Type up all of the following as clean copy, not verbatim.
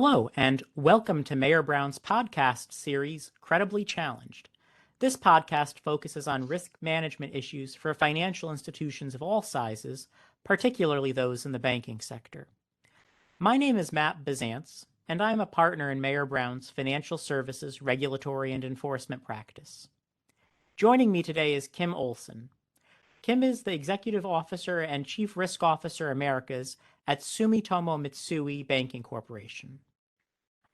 Hello, and welcome to Mayor Brown's podcast series, Credibly Challenged. This podcast focuses on risk management issues for financial institutions of all sizes, particularly those in the banking sector. My name is Matt Bisanz, and I am a partner in Mayor Brown's Financial Services Regulatory and Enforcement Practice. Joining me today is Kim Olson. Kim is the Executive Officer and Chief Risk Officer Americas at Sumitomo Mitsui Banking Corporation.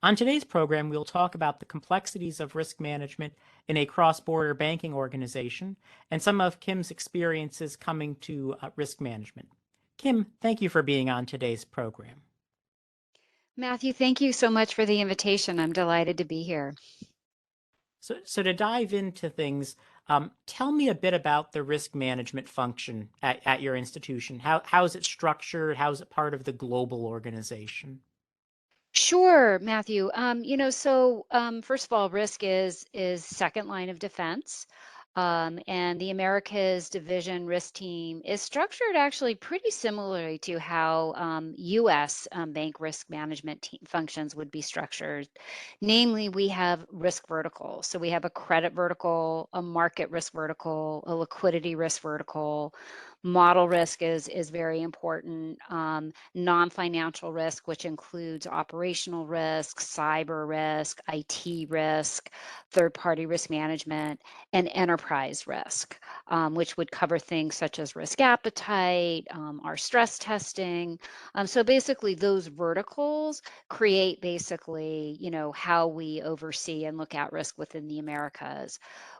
On today's program, we'll talk about the complexities of risk management in a cross-border banking organization and some of Kim's experiences coming to risk management. Kim, thank you for being on today's program. Matthew, thank you so much for the invitation. I'm delighted to be here. So to dive into things, tell me a bit about the risk management function at your institution. How is it structured? How is it part of the global organization? Sure, Matthew. First of all, risk is second line of defense. And the Americas Division Risk Team is structured actually pretty similarly to how US bank risk management functions would be structured. Namely, we have risk verticals. So we have a credit vertical, a market risk vertical, a liquidity risk vertical. Model risk is very important. Non-financial risk, which includes operational risk, cyber risk, IT risk, third-party risk management, and enterprise risk, which would cover things such as risk appetite, our stress testing. So basically those verticals create basically, how we oversee and look at risk within the Americas.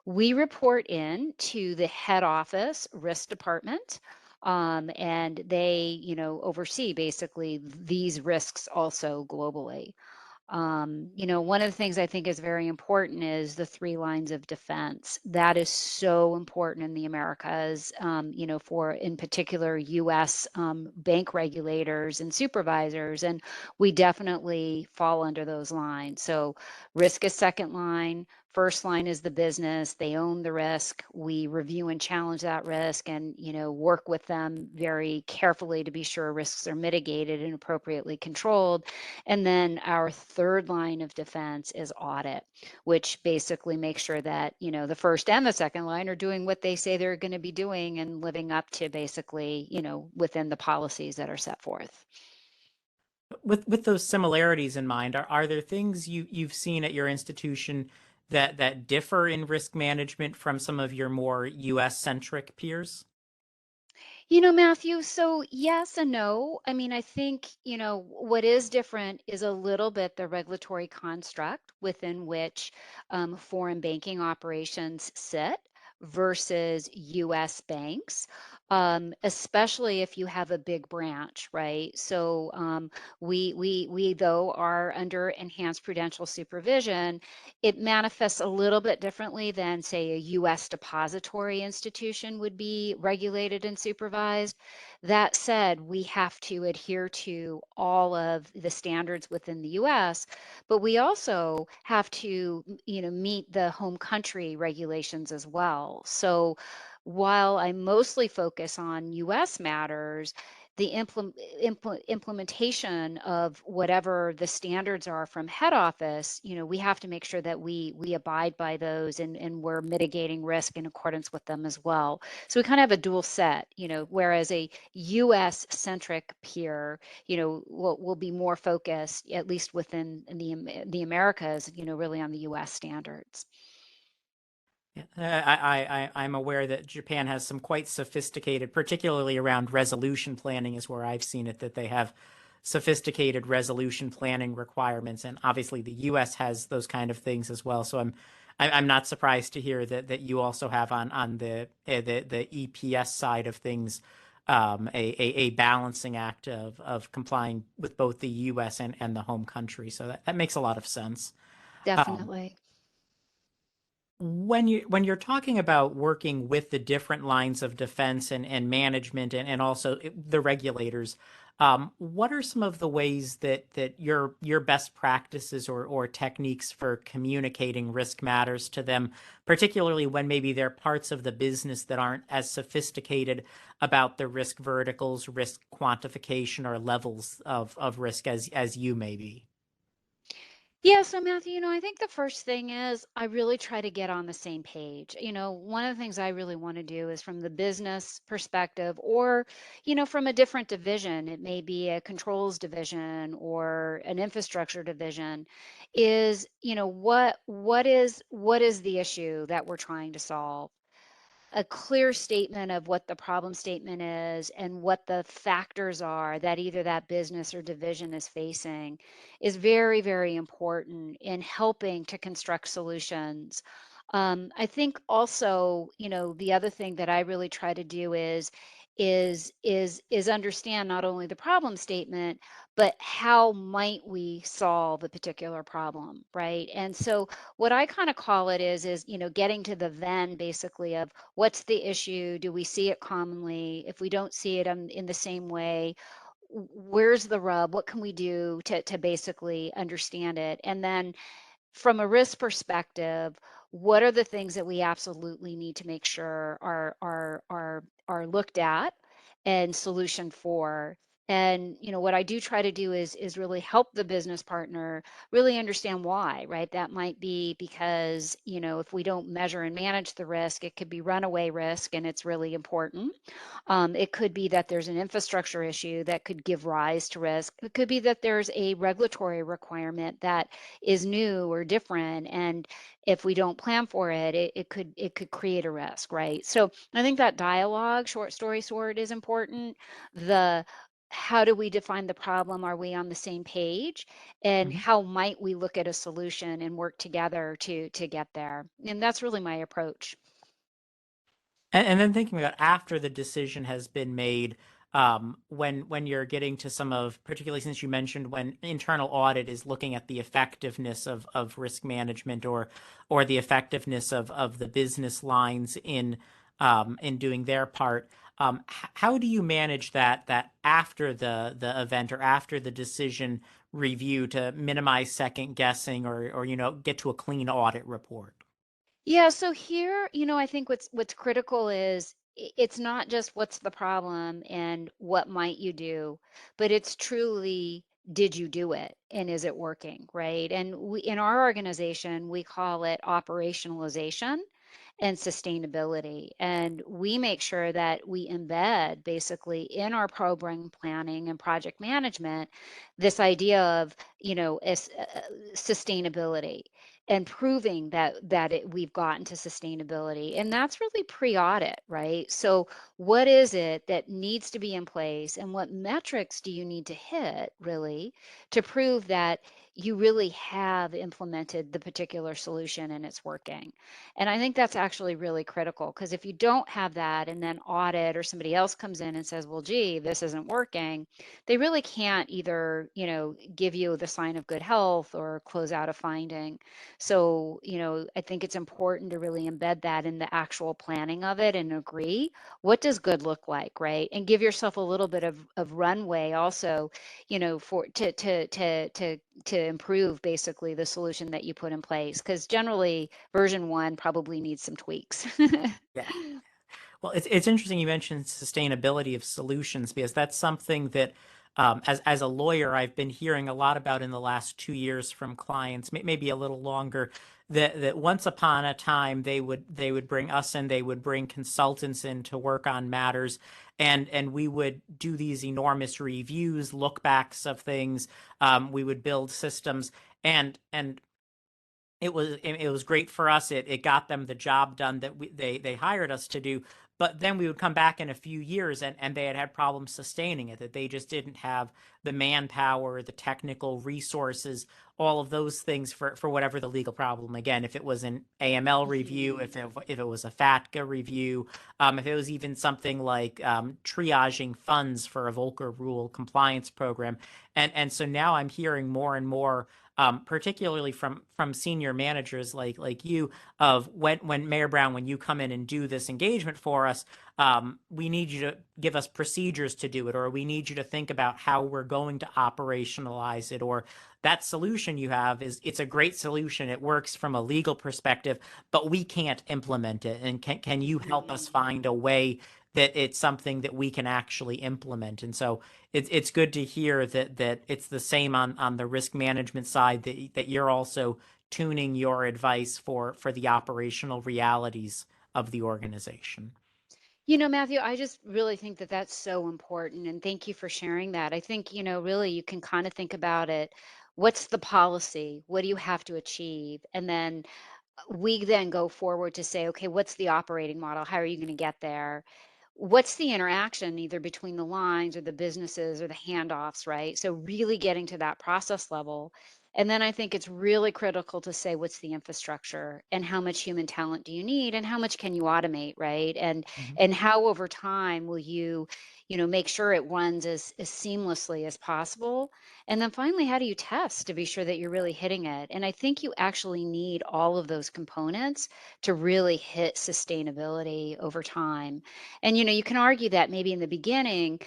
We report in to the head office risk department. And they, oversee basically these risks also globally. One of the things I think is very important is the three lines of defense. That is so important in the Americas, for in particular US bank regulators and supervisors. And we definitely fall under those lines. So risk is second line. First line is the business. They own the risk. We review and challenge that risk and, work with them very carefully to be sure risks are mitigated and appropriately controlled. And then our third line of defense is audit, which basically makes sure that, the first and the second line are doing what they say they're going to be doing and living up to basically, within the policies that are set forth. With those similarities in mind, are there things you've seen at your institution that differ in risk management from some of your more US centric peers? Matthew, so yes and no. I mean, I think, what is different is a little bit the regulatory construct within which foreign banking operations sit versus US banks, especially if you have a big branch, right? So we though are under enhanced prudential supervision. It manifests a little bit differently than, say, a US depository institution would be regulated and supervised. That said, we have to adhere to all of the standards within the US, but we also have to, meet the home country regulations as well. So while I mostly focus on US matters, the implementation of whatever the standards are from head office, we have to make sure that we abide by those and we're mitigating risk in accordance with them as well. So we kind of have a dual set, whereas a US centric peer, will be more focused, at least within the Americas, really on the US standards. I'm aware that Japan has some quite sophisticated, particularly around resolution planning is where I've seen it, that they have sophisticated resolution planning requirements. And obviously the US has those kind of things as well. So I'm not surprised to hear that you also have on the EPS side of things a balancing act of complying with both the US and the home country. So that makes a lot of sense. Um, Definitely. when you're talking about working with the different lines of defense and management and also the regulators, what are some of the ways that your best practices or techniques for communicating risk matters to them, particularly when maybe there are parts of the business that aren't as sophisticated about the risk verticals, risk quantification, or levels of risk as you may be? Yeah, so Matthew, I think the first thing is I really try to get on the same page. One of the things I really want to do is from the business perspective or, from a different division, it may be a controls division or an infrastructure division, is, what is the issue that we're trying to solve? A clear statement of what the problem statement is and what the factors are that either that business or division is facing is very, very important in helping to construct solutions. I think also, the other thing that I really try to do is understand not only the problem statement, but how might we solve a particular problem, right? And so what I kind of call it is getting to the then basically of what's the issue? Do we see it commonly? If we don't see it in the same way, where's the rub? What can we do to basically understand it? And then from a risk perspective, what are the things that we absolutely need to make sure are looked at and solution for? And what I do try to do is really help the business partner really understand why, right? That might be because, if we don't measure and manage the risk, it could be runaway risk and it's really important. It could be that there's an infrastructure issue that could give rise to risk. It could be that there's a regulatory requirement that is new or different, and if we don't plan for it, it could create a risk, right? So I think that dialogue, short story short, is important. The how do we define the problem? Are we on the same page? And Mhm. how might we look at a solution and work together to get there? And that's really my approach. And then thinking about after the decision has been made, when you're getting to some of, particularly since you mentioned when internal audit is looking at the effectiveness of risk management or the effectiveness of the business lines in doing their part. How do you manage that after the event or after the decision review to minimize second guessing or get to a clean audit report? Yeah, so here, I think what's critical is it's not just what's the problem and what might you do, but it's truly did you do it and is it working, right? And we in our organization, we call it operationalization and sustainability. And we make sure that we embed basically in our program planning and project management this idea of, sustainability and proving that we've gotten to sustainability. And that's really pre-audit, right? So what is it that needs to be in place and what metrics do you need to hit really to prove that you really have implemented the particular solution and it's working? And I think that's actually really critical because if you don't have that and then audit or somebody else comes in and says, well, gee, this isn't working, they really can't either, give you the sign of good health or close out a finding. So, I think it's important to really embed that in the actual planning of it and agree what does good look like, right? And give yourself a little bit of runway also, for to improve basically the solution that you put in place. Because generally version one probably needs some tweaks. Yeah. Well, it's interesting you mentioned sustainability of solutions because that's something that, as a lawyer, I've been hearing a lot about in the last 2 years from clients, maybe a little longer. That once upon a time they would bring us in, they would bring consultants in to work on matters, and we would do these enormous reviews, look backs of things. We would build systems, and it was great for us. It got them the job done that they hired us to do. But then we would come back in a few years and they had problems sustaining it, that they just didn't have the manpower, the technical resources, all of those things for whatever the legal problem. Again, if it was an AML review, Mhm. if it was a FATCA review, if it was even something like triaging funds for a Volcker rule compliance program. And so now I'm hearing more and more, particularly from senior managers like you, of when Mayor Brown, when you come in and do this engagement for us, we need you to give us procedures to do it, or we need you to think about how we're going to operationalize it, or that solution you have it's a great solution. It works from a legal perspective, but we can't implement it. And can you help us Mhm. find a way that it's something that we can actually implement. And so it's good to hear that it's the same on the risk management side, that you're also tuning your advice for the operational realities of the organization. Matthew, I just really think that that's so important. And thank you for sharing that. I think, really you can kind of think about it. What's the policy? What do you have to achieve? And then we then go forward to say, okay, what's the operating model? How are you going to get there? What's the interaction either between the lines or the businesses or the handoffs, right? So really getting to that process level. And then I think it's really critical to say what's the infrastructure and how much human talent do you need and how much can you automate, right? Mhm. And how over time will you, make sure it runs as seamlessly as possible. And then finally, how do you test to be sure that you're really hitting it? And I think you actually need all of those components to really hit sustainability over time. And you can argue that maybe in the beginning,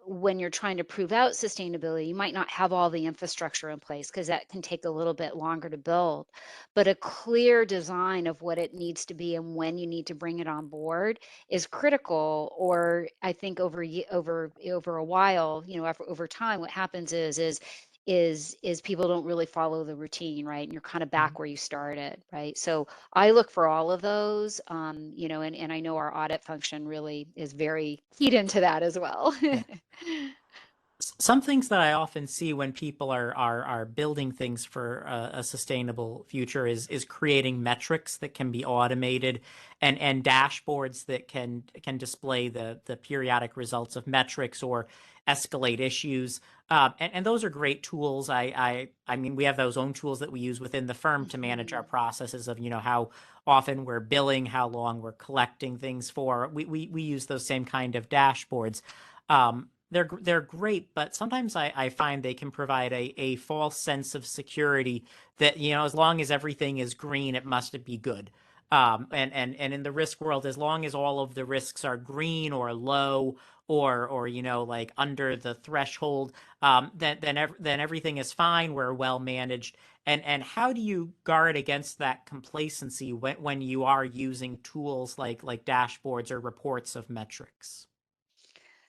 when you're trying to prove out sustainability, you might not have all the infrastructure in place because that can take a little bit longer to build. But a clear design of what it needs to be and when you need to bring it on board is critical. Or I think over a while, over time, what happens is people don't really follow the routine, right? And you're kind of Mhm. back where you started, right? So I look for all of those, and I know our audit function really is very keyed into that as well. Yeah. Some things that I often see when people are building things for a sustainable future is creating metrics that can be automated, and dashboards that can display the periodic results of metrics or escalate issues. And those are great tools. I mean, we have those own tools that we use within the firm to manage our Mhm. processes of, how often we're billing, how long we're collecting things for. We use those same kind of dashboards. They're great, but sometimes I find they can provide a false sense of security that, as long as everything is green, it must be good. And in the risk world, as long as all of the risks are green or low, or like under the threshold, then everything is fine. We're well managed. And how do you guard against that complacency when you are using tools like dashboards or reports of metrics?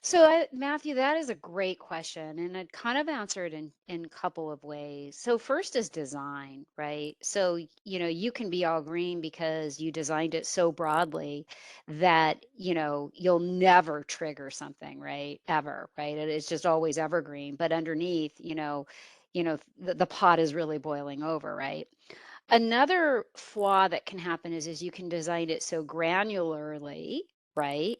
So, Matthew, that is a great question, and I'd kind of answer it in a couple of ways. So, first is design, right? So, you can be all green because you designed it so broadly that you'll never trigger something, right? Ever, right? It's just always evergreen. But underneath, the pot is really boiling over, right? Another flaw that can happen is you can design it so granularly, right,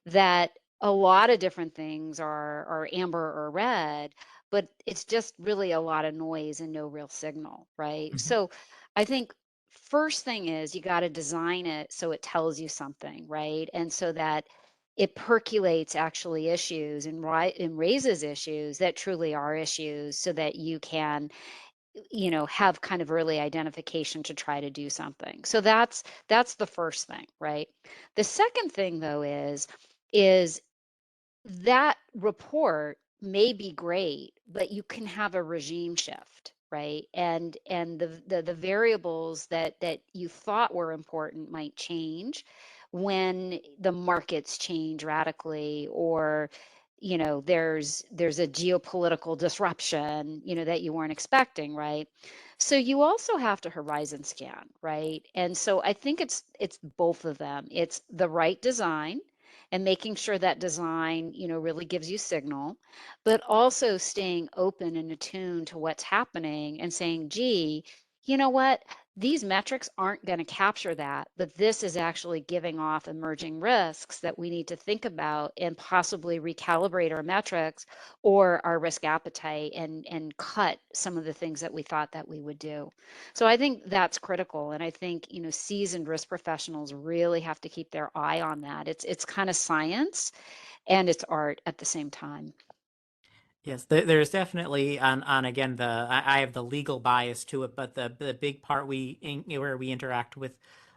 that a lot of different things are amber or red, but it's just really a lot of noise and no real signal, right? Mhm. So I think first thing is you got to design it so it tells you something, right? And so that it percolates actually issues and raises issues that truly are issues so that you can have kind of early identification to try to do something. So that's the first thing, right? The second thing though is that report may be great, but you can have a regime shift, right? And the variables that you thought were important might change when the markets change radically, or there's a geopolitical disruption, that you weren't expecting, right? So you also have to horizon scan, right? And so I think it's both of them. It's the right design and making sure that design, really gives you signal, but also staying open and attuned to what's happening and saying, gee, you know what? These metrics aren't going to capture that, but this is actually giving off emerging risks that we need to think about and possibly recalibrate our metrics or our risk appetite and cut some of the things that we thought that we would do. So I think that's critical. And I think, seasoned risk professionals really have to keep their eye on that. It's kind of science and it's art at the same time. Yes, there's definitely on again I have the legal bias to it, but the big part where we interact with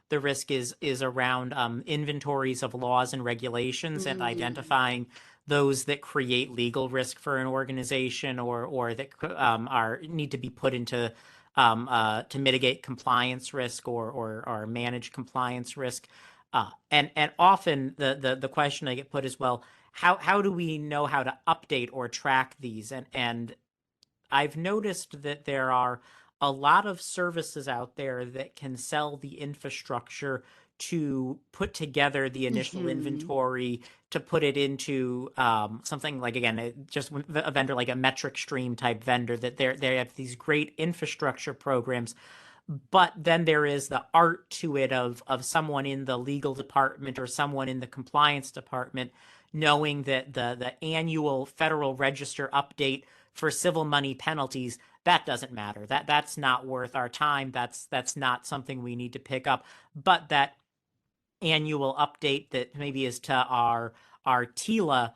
the risk is around inventories of laws and regulations, and Mm, identifying those that create legal risk for an organization, or that are need to be put into to mitigate compliance risk, or manage compliance risk. And often the question I get put is, well, how do we know how to update or track these? And I've noticed that there are a lot of services out there that can sell the infrastructure to put together the initial Hmm. inventory, to put it into something like, again, just a vendor like a metric stream type vendor, that they have these great infrastructure programs. But then there is the art to it of someone in the legal department or someone in the compliance department knowing that the annual Federal Register update for civil money penalties, that doesn't matter. That's not worth our time. That's not something we need to pick up. But that annual update that maybe is to our TILA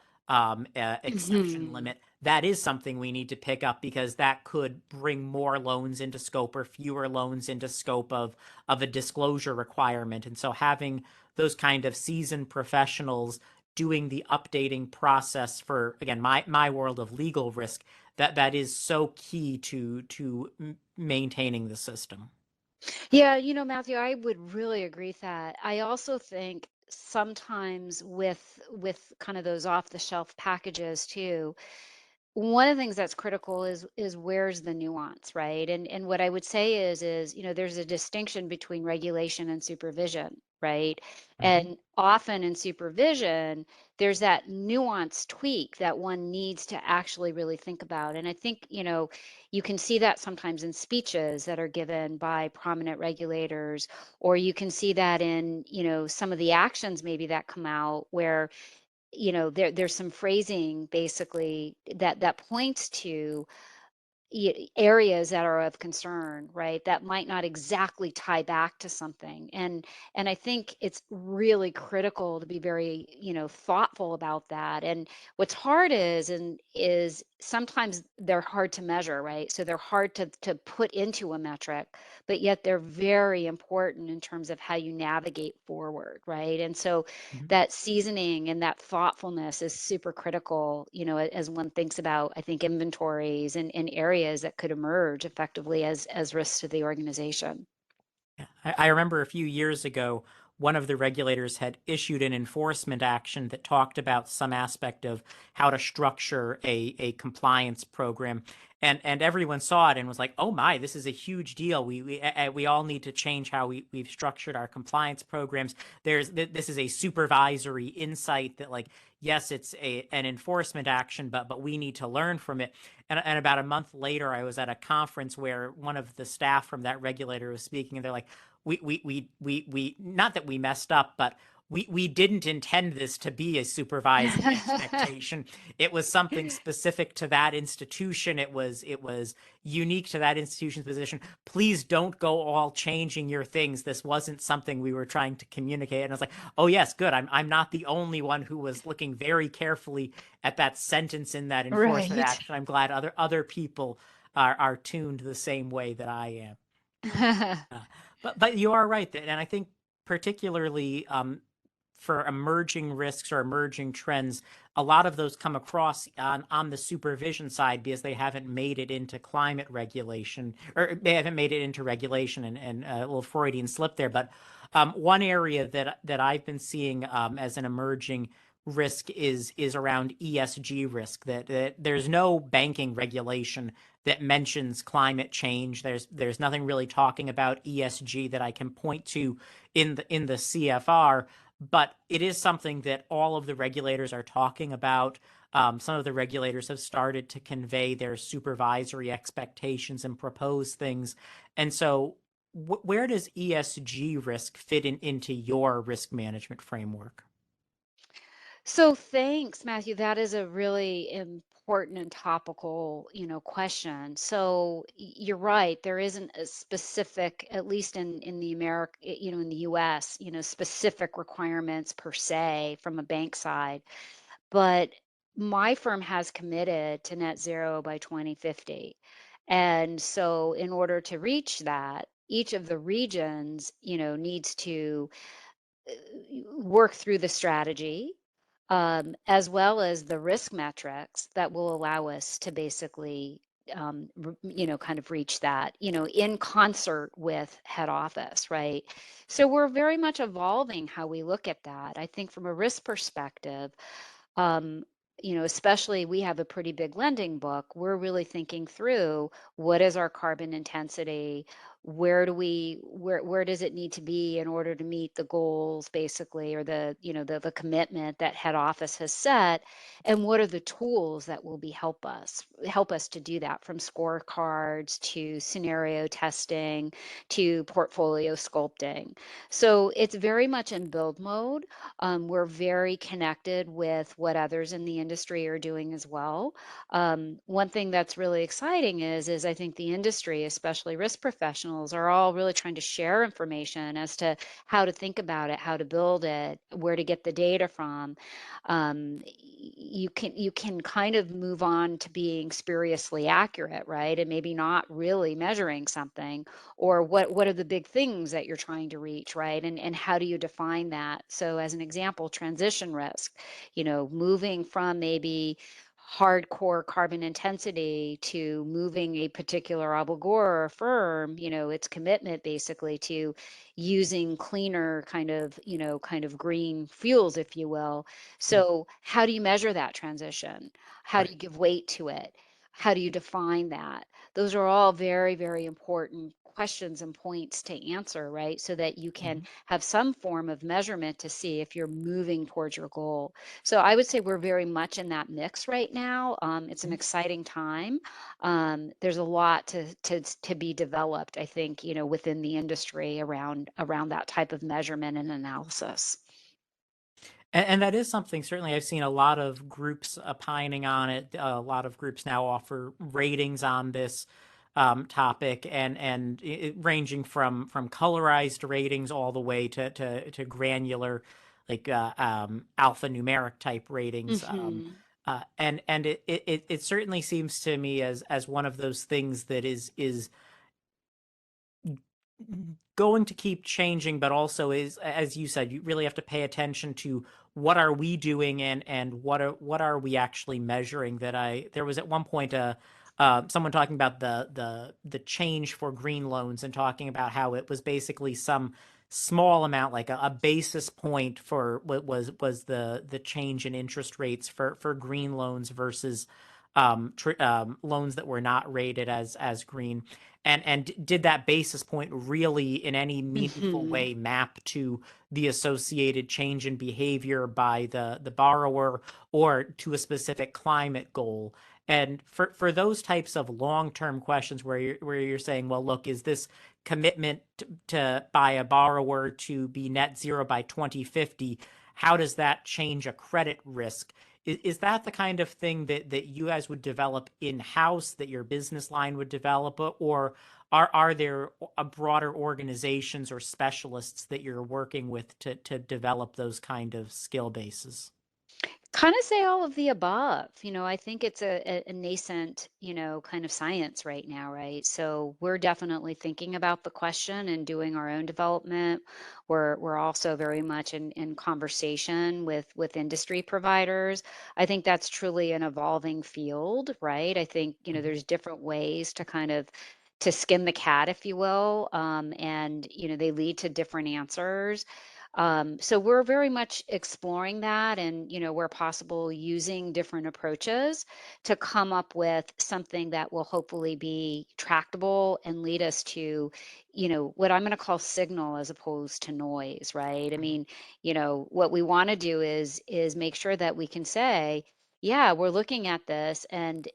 exception Hmm. limit, that is something we need to pick up, because that could bring more loans into scope or fewer loans into scope of a disclosure requirement. And so having those kind of seasoned professionals doing the updating process for, again, my world of legal risk, that is so key to maintaining the system. Yeah, Matthew, I would really agree with that. I also think sometimes with kind of those off the shelf packages too, one of the things that's critical is where's the nuance, right? And what I would say is there's a distinction between regulation and supervision, right? Mhm. And often in supervision, there's that nuance tweak that one needs to actually really think about. And I think, you can see that sometimes in speeches that are given by prominent regulators, or you can see that in, some of the actions maybe that come out where there's some phrasing basically that points to areas that are of concern, right, that might not exactly tie back to something. And I think it's really critical to be very thoughtful about that. And what's hard is sometimes they're hard to measure, right? So they're hard to put into a metric, but yet they're very important in terms of how you navigate forward, right? And so Mhm. that seasoning and that thoughtfulness is super critical, as one thinks about, I think, inventories and areas that could emerge effectively as risks to the organization. Yeah. I remember a few years ago, one of the regulators had issued an enforcement action that talked about some aspect of how to structure a compliance program. And everyone saw it and was like, "Oh my, this is a huge deal. We all need to change how we've structured our compliance programs." This is a supervisory insight that, like, yes, it's an enforcement action, but we need to learn from it. And about a month later, I was at a conference where one of the staff from that regulator was speaking, and they're like, we not that we messed up, but we didn't intend this to be a supervisory expectation. It was something specific to that institution. It was unique to that institution's position. Please don't go all changing your things. This wasn't something we were trying to communicate. And I was like, oh yes, good. I'm not the only one who was looking very carefully at that sentence in that enforcement Right. action. I'm glad other people are tuned the same way that I am. Uh, but you are right, and I think particularly for emerging risks or emerging trends, a lot of those come across on the supervision side because they haven't made it into climate regulation, or they haven't made it into regulation, and a little Freudian slip there. But one area that I've been seeing as an emerging risk is around ESG risk. That there's no banking regulation that mentions climate change. There's nothing really talking about ESG that I can point to in the CFR, but it is something that all of the regulators are talking about. Some of the regulators have started to convey their supervisory expectations and propose things. And so, where does ESG risk fit into your risk management framework? So thanks, Matthew. That is a really important and topical, question. So you're right. There isn't a specific, at least in the America, in the U.S., specific requirements per se from a bank side. But my firm has committed to net zero by 2050. And so in order to reach that, each of the regions, needs to work through the strategy, as well as the risk metrics that will allow us to basically kind of reach that, in concert with head office, right? So we're very much evolving how we look at that. I think from a risk perspective, um, especially we have a pretty big lending book. We're really thinking through what is our carbon intensity? Where does it need to be in order to meet the goals, basically, or the commitment that head office has set? And what are the tools that will help us to do that, from scorecards to scenario testing to portfolio sculpting? So it's very much in build mode. We're very connected with what others in the industry are doing as well. One thing that's really exciting is I think the industry, especially risk professionals, are all really trying to share information as to how to think about it, how to build it, where to get the data from. You can kind of move on to being spuriously accurate, right? And maybe not really measuring something, or what are the big things that you're trying to reach, right? And how do you define that? So as an example, transition risk, moving from maybe hardcore carbon intensity to moving a particular obligor or firm, its commitment basically to using cleaner kind of green fuels, if you will. Mm. So how do you measure that transition? How do Right. you give weight to it? How do you define that? Those are all very, very important questions and points to answer, right? So that you can Mhm. have some form of measurement to see if you're moving towards your goal. So I would say we're very much in that mix right now. It's an Mhm. exciting time. There's a lot to be developed, I think, within the industry around that type of measurement and analysis. And that is something, certainly I've seen a lot of groups opining on it. A lot of groups now offer ratings on this topic, and ranging from colorized ratings all the way to granular, like alphanumeric type ratings. Hmm. And it certainly seems to me as one of those things that is going to keep changing, but also is, as you said, you really have to pay attention to what are we doing, and what are we actually measuring. There was at one point someone talking about the change for green loans, and talking about how it was basically some small amount, like a basis point, for what was the change in interest rates for green loans versus loans that were not rated as green. And did that basis point really in any meaningful Hmm. way map to the associated change in behavior by the borrower, or to a specific climate goal? And for those types of long-term questions, where you're saying, well, look, is this commitment to by a borrower to be net zero by 2050, how does that change a credit risk? Is that the kind of thing that you guys would develop in-house, that your business line would develop, or are there a broader organizations or specialists that you're working with to develop those kind of skill bases? Kind of say all of the above. I think it's a nascent, kind of science right now, right? So we're definitely thinking about the question and doing our own development. We're also very much in conversation with industry providers. I think that's truly an evolving field, right? I think, Mhm. there's different ways to skin the cat, if you will, and they lead to different answers. So we're very much exploring that, and, where possible, using different approaches to come up with something that will hopefully be tractable and lead us to, what I'm going to call signal as opposed to noise, right? I Mhm. mean, what we want to do is make sure that we can say, yeah, we're looking at this, and,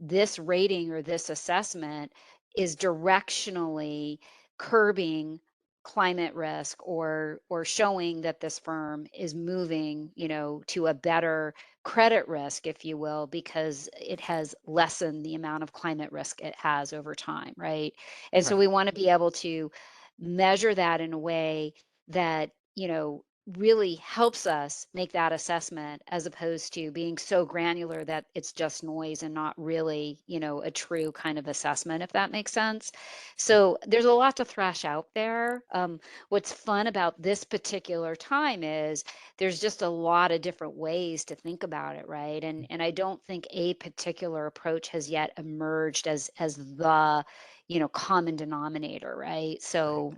this rating or this assessment is directionally curbing climate risk, or showing that this firm is moving, to a better credit risk, if you will, because it has lessened the amount of climate risk it has over time, right? And so Right. we want to be able to measure that in a way that, really helps us make that assessment as opposed to being so granular that it's just noise and not really, a true kind of assessment, if that makes sense. So there's a lot to thrash out there. What's fun about this particular time is there's just a lot of different ways to think about it, right? And I don't think a particular approach has yet emerged as the common denominator, right? Right. So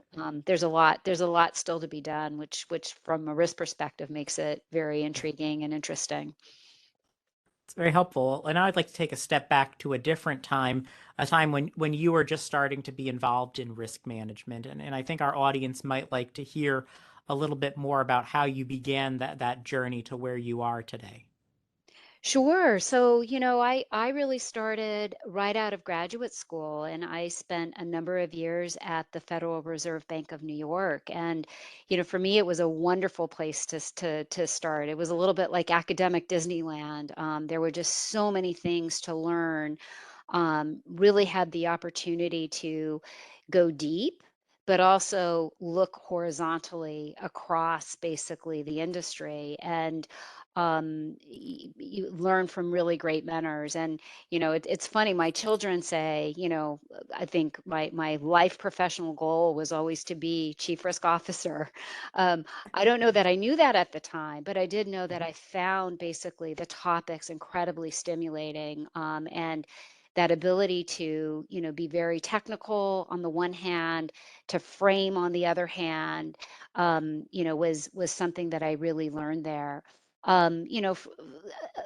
there's a lot still to be done, which from a risk perspective makes it very Yeah. intriguing and interesting. It's very helpful. And now I'd like to take a step back to a different time, a time when you were just starting to be involved in risk management. And I think our audience might like to hear a little bit more about how you began that journey to where you are today. Sure. So, I really started right out of graduate school, and I spent a number of years at the Federal Reserve Bank of New York. And, for me, it was a wonderful place to start. It was a little bit like academic Disneyland. There were just so many things to learn. Really had the opportunity to go deep, but also look horizontally across basically the industry. And you learn from really great mentors. And it's funny, my children say, I think my life professional goal was always to be chief risk officer. um, I don't know that I knew that at the time, but I did know that I found basically the topics incredibly stimulating, and that ability to be very technical on the one hand, to frame on the other hand, was something that I really learned there.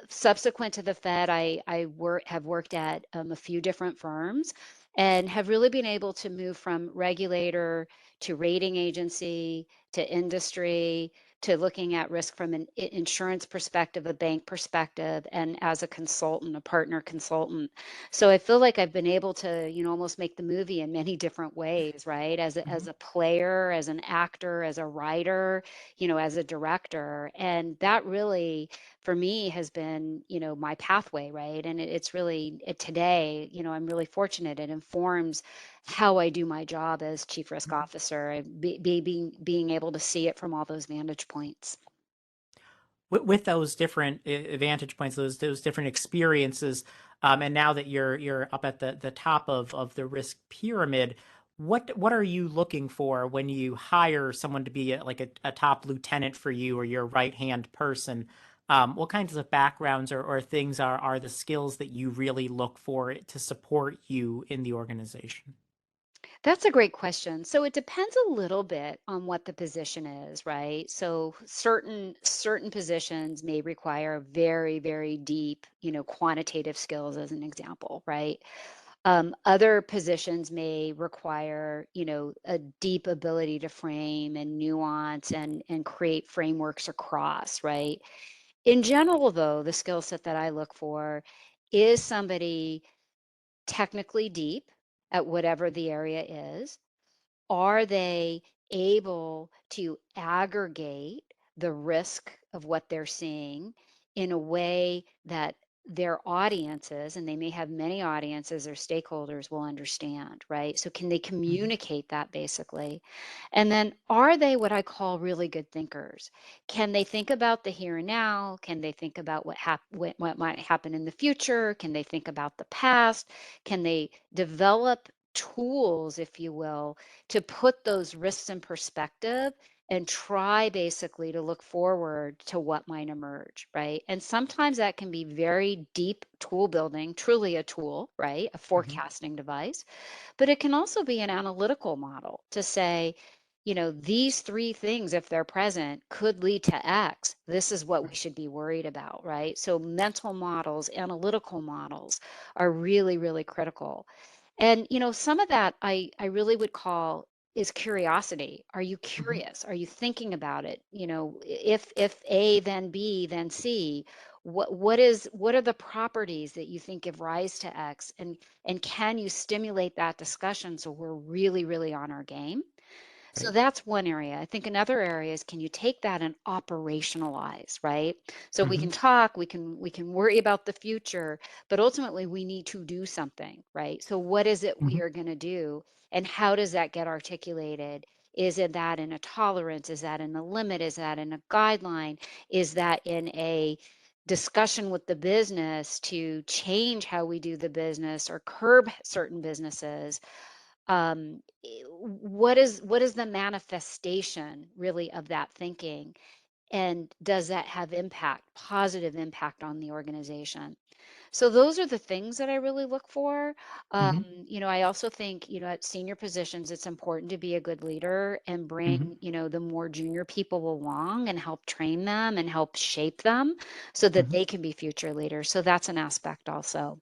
Subsequent to the Fed, have worked at a few different firms and have really been able to move from regulator to rating agency to industry to looking at risk from an insurance perspective, a bank perspective, and as a consultant, a partner consultant. So I feel like I've been able to, almost make the movie in many different ways, right? As Mhm. a player, as an actor, as a writer, as a director. And that really, for me, has been, my pathway, right? And it's really today, I'm really fortunate. It informs how I do my job as chief risk officer, and being able to see it from all those vantage points. With those different vantage points, those different experiences, and now that you're up at the top of the risk pyramid, what are you looking for when you hire someone to be like a top lieutenant for you or your right hand person? What kinds of backgrounds or things are the skills that you really look for to support you in the organization? That's a great question. So it depends a little bit on what the position is, right? So certain positions may require very, very deep, quantitative skills as an example, right? Other positions may require, a deep ability to frame and nuance and create frameworks across, right? In general, though, the skill set that I look for is somebody technically deep at whatever the area is. Are they able to aggregate the risk of what they're seeing in a way that their audiences, and they may have many audiences or stakeholders, will understand, right? So, can they Mhm. communicate that basically? And then, are they what I call really good thinkers? Can they think about the here and now? Can they think about what might happen in the future? Can they think about the past? Can they develop tools, if you will, to put those risks in perspective and try basically to look forward to what might emerge, right? And sometimes that can be very deep tool building, truly a tool, right? A Mhm. forecasting device. But it can also be an analytical model to say, these three things, if they're present, could lead to X. This is what we should be worried about, right? So mental models, analytical models are really, really critical. And some of that I really would call is curiosity. Are you Mhm. curious? Are you thinking about it? If A, then B, then C, what are the properties that you think give rise to X? And can you stimulate that discussion so we're really, really on our game? So Right. that's one area. I think another area is, can you take that and operationalize, right? So we Mhm. can talk, we can worry about the future, but ultimately we need to do something, right? So what is it we Mhm. are going to do, and how does that get articulated Is it that in a tolerance? Is that in a limit? Is that in a guideline? Is that in a discussion with the business to change how we do the business or curb certain businesses? What is the manifestation really of that thinking, and does that have impact, positive impact on the organization? So those are the things that I really look for. Hmm. I also think, at senior positions, it's important to be a good leader and Hmm. bring, the more junior people along and help train them and help shape them so that Hmm. they can be future leaders. So that's an aspect also.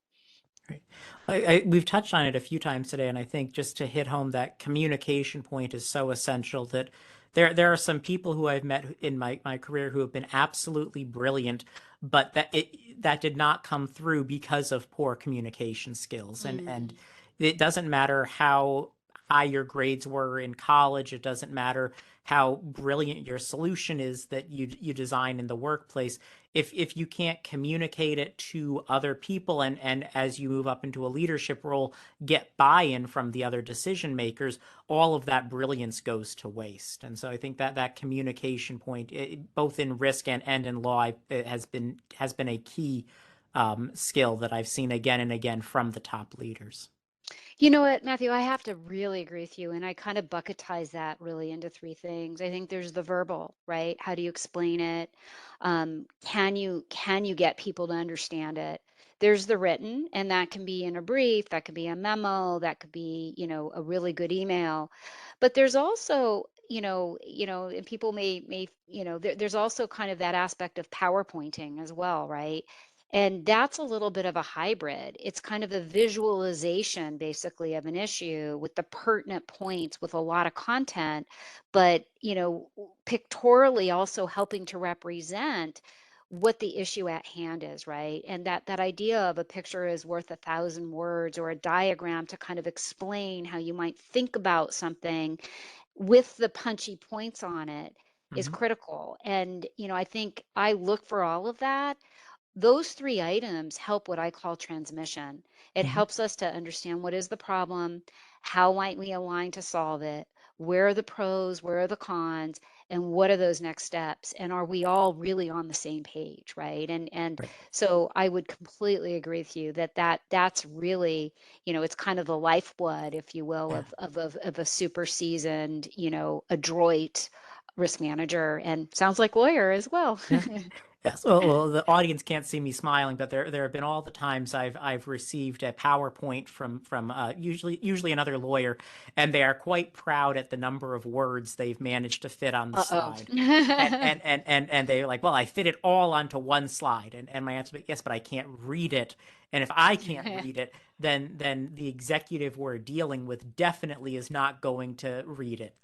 Right. We've touched on it a few times today, and I think just to hit home that communication point is so essential that there are some people who I've met in my career who have been absolutely brilliant, but that did not come through because of poor communication skills. And Mm, it doesn't matter how high your grades were in college, it doesn't matter how brilliant your solution is that you design in the workplace if you can't communicate it to other people and as you move up into a leadership role get buy-in from the other decision makers, all of that brilliance goes to waste. And so I think that communication point, both in risk and in law, it has been a key skill that I've seen again and again from the top leaders. You know what, Matthew? I have to really agree with you. And I kind of bucketize that really into three things. I think there's the verbal, right? How do you explain it? Can you get people to understand it? There's the written, and that can be in a brief, that could be a memo, that could be, a really good email. But there's also, and people may, there's also kind of that aspect of PowerPointing as well, right? And that's a little bit of a hybrid. It's kind of a visualization, basically, of an issue with the pertinent points with a lot of content, but, pictorially also helping to represent what the issue at hand is, right? And that idea of a picture is worth 1,000 words, or a diagram to kind of explain how you might think about something with the punchy points on it is Hmm. critical. And, I think I look for all of that. Those three items help what I call transmission. It Hmm. helps us to understand what is the problem, how might we align to solve it, where are the pros, where are the cons, and what are those next steps, and are we all really on the same page, right? And Right. so I would completely agree with you that's really, it's kind of the lifeblood, if you will, Yeah. of a super seasoned, adroit risk manager, and sounds like lawyer as well. Yeah. Yes. Well, the audience can't see me smiling, but there have been all the times I've received a PowerPoint from usually another lawyer, and they are quite proud at the number of words they've managed to fit on the Uh-oh. slide. And they're like, well, I fit it all onto one slide. And my answer is, yes, but I can't read it. And if I can't read it, then the executive we're dealing with definitely is not going to read it.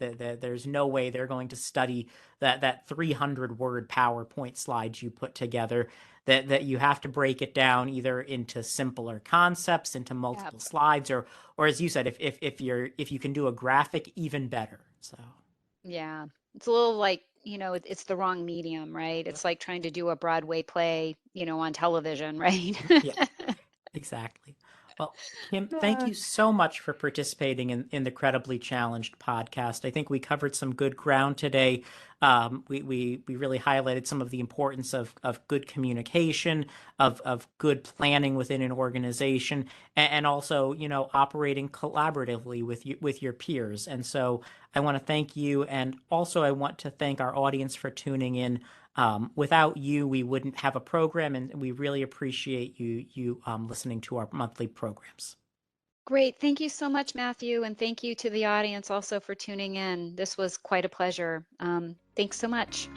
There's no way they're going to study that 300 word PowerPoint slides you put together. That you have to break it down either into simpler concepts, into multiple Yep. slides, or as you said, if you can do a graphic, even better. So Yeah. It's a little like, it's the wrong medium, right? yep. It's like trying to do a Broadway play, on television, right? Yeah. Exactly. Well, Kim, thank Uh, you so much for participating in the Credibly Challenged podcast. I think we covered some good ground today. We really highlighted some of the importance of good communication, of good planning within an organization, and also, operating collaboratively with your peers. And so I want to thank you, and also I want to thank our audience for tuning in. Without you, we wouldn't have a program, and we really appreciate you listening to our monthly programs. Great. Thank you so much, Matthew. And thank you to the audience also for tuning in. This was quite a pleasure. Thanks so much.